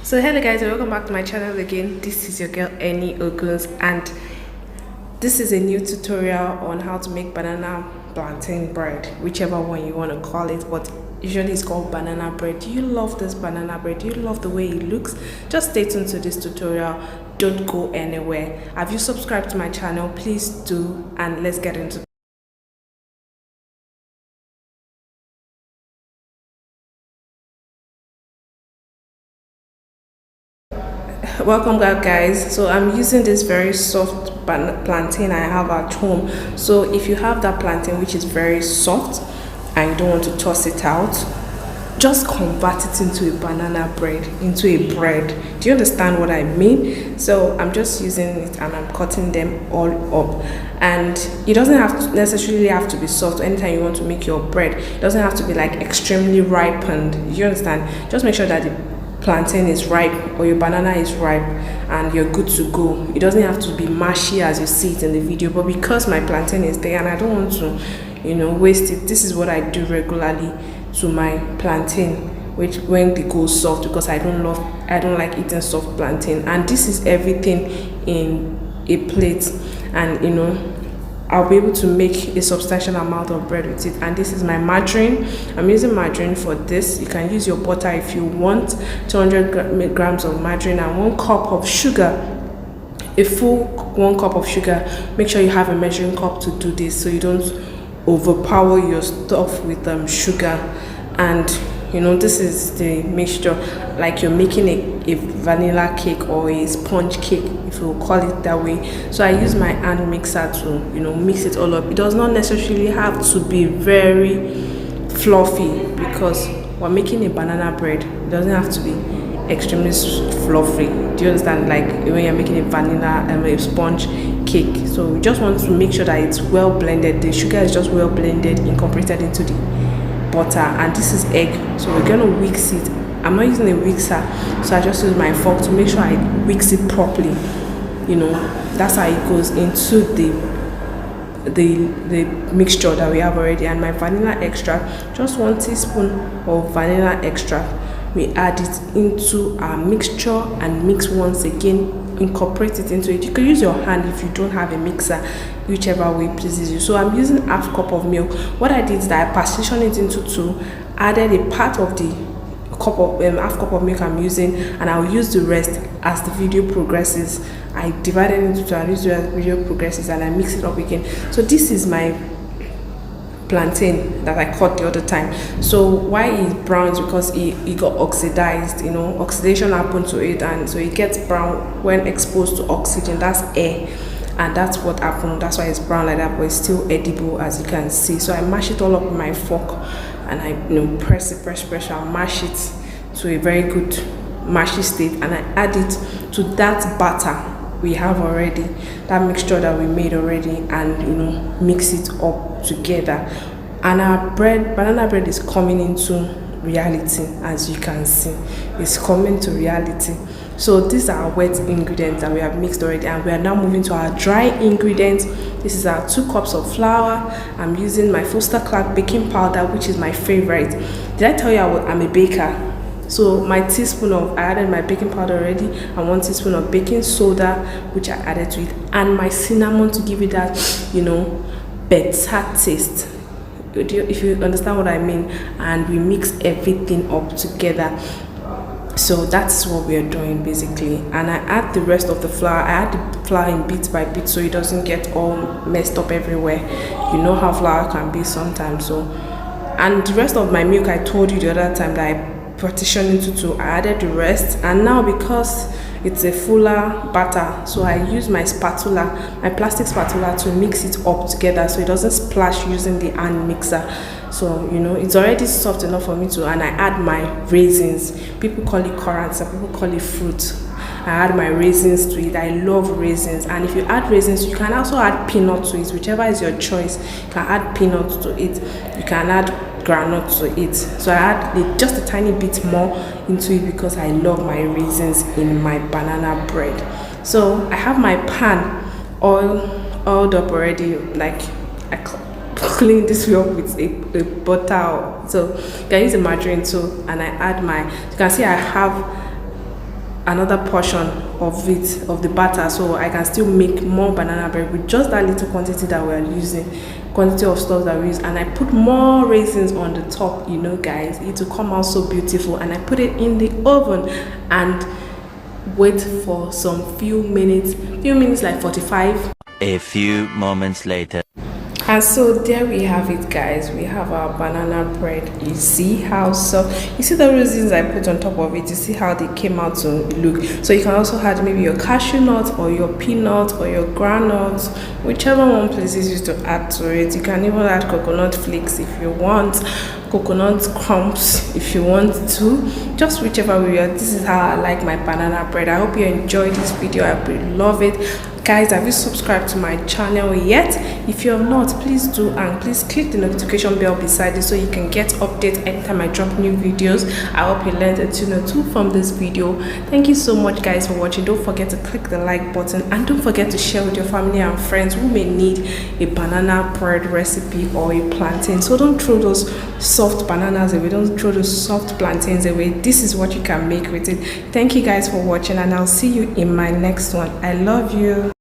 So hello guys and welcome back to my channel again. This is your girl Enny Oguns, and this is a new tutorial on how to make banana plantain bread, whichever one you want to call it, but usually it's called banana bread. Do you love this banana bread? Do you love the way it looks? Just stay tuned to this tutorial. Don't go anywhere. Have you subscribed to my channel? Please do, and let's get into it. Welcome back guys. So I'm using this very soft plantain I have at home. So if you have that plantain which is very soft and you don't want to toss it out, just convert it into a banana bread, into a bread. Do you understand what I mean? So I'm just using it and I'm cutting them all up, and it doesn't have to necessarily have to be soft. Anytime you want to make your bread, it doesn't have to be like extremely ripened. You understand? Just make sure that the plantain is ripe or your banana is ripe and you're good to go. It doesn't have to be mushy as you see it in the video, but because my plantain is there and I don't want to waste it, this is what I do regularly to my plantain, which when they go soft, because I don't like eating soft plantain. And this is everything in a plate, and I'll be able to make a substantial amount of bread with it. And this is my margarine. I'm using margarine for this. You can use your butter if you want. 200 grams of margarine and 1 cup of sugar, a full 1 cup of sugar. Make sure you have a measuring cup to do this so you don't overpower your stuff with sugar. And this is the mixture, like you're making a vanilla cake or a sponge cake, if you will call it that way. So I use my hand mixer to mix it all up. It does not necessarily have to be very fluffy, because we're making a banana bread. It doesn't have to be extremely fluffy. Do you understand? Like when you're making a vanilla a sponge cake. So we just want to make sure that it's well blended. The sugar is just well blended, incorporated into the butter, and this is egg. So we're gonna whisk it. I'm not using a whisker, so I just use my fork to make sure I whisk it properly. That's how it goes into the mixture that we have already. And my vanilla extract, just 1 teaspoon of vanilla extract, we add it into our mixture and mix once again. Incorporate it into it. You can use your hand if you don't have a mixer, whichever way pleases you. So I'm using half cup of milk. What I did is that I partitioned it into 2, added a part of the half cup of milk I'm using, and I'll use the rest as the video progresses. I divided it into 2 and use the video progresses, and I mix it up again. So this is my plantain that I cut the other time. So why it browns? Because it got oxidized. Oxidation happened to it, and so it gets brown when exposed to oxygen. That's air, and that's what happened. That's why it's brown like that, but it's still edible, as you can see. So I mash it all up with my fork, and I press and mash it to a very good mashy state, and I add it to that batter we have already, that mixture that we made already, and mix it up together. And our banana bread is coming into reality, as you can see. It's coming to reality. So these are our wet ingredients that we have mixed already, and we are now moving to our dry ingredients. This is our 2 cups of flour. I'm using my Foster Clark baking powder, which is my favorite. Did I tell you I'm a baker? So my I added my baking powder already, and 1 teaspoon of baking soda, which I added to it, and my cinnamon to give it that better taste, if you understand what I mean. And we mix everything up together. So that's what we are doing basically. And I add the rest of the flour. I add the flour in bit by bit so it doesn't get all messed up everywhere. You know how flour can be sometimes. So, and the rest of my milk, I told you the other time that I partition into 2. I added the rest, and now because it's a fuller batter, so I use my plastic spatula to mix it up together so it doesn't splash using the hand mixer. So it's already soft enough for me to, and I add my raisins. People call it currants, some people call it fruit. I add my raisins to it. I love raisins, and if you add raisins, you can also add peanut to it, whichever is your choice. You can add peanuts to it, you can add granite to it. So I add just a tiny bit more into it because I love my raisins in my banana bread. So I have my pan oiled up already. Like I clean this way up with a butter. So you can use a margarine too, and I add you can see I have another portion of it, of the batter, so I can still make more banana bread with just that little quantity that we are using, quantity of stuff that we use. And I put more raisins on the top, you know guys, it will come out so beautiful. And I put it in the oven and wait for some few minutes like 45. A few moments later. And so there we have it, guys. We have our banana bread. You see how soft, you see the raisins I put on top of it, you see how they came out to look. So you can also add maybe your cashew nut or your peanut or your groundnuts, whichever one places you to add to it. You can even add coconut flakes if you want, coconut crumbs if you want to, just whichever way. This is how I like my banana bread. I hope you enjoyed this video. I really love it. Guys, have you subscribed to my channel yet? If you have not, please do, and please click the notification bell beside it so you can get updates anytime I drop new videos. I hope you learned a thing or two from this video. Thank you so much, guys, for watching. Don't forget to click the like button, and don't forget to share with your family and friends who may need a banana bread recipe or a plantain. So don't throw those soft bananas away, don't throw those soft plantains away. This is what you can make with it. Thank you guys for watching, and I'll see you in my next one. I love you.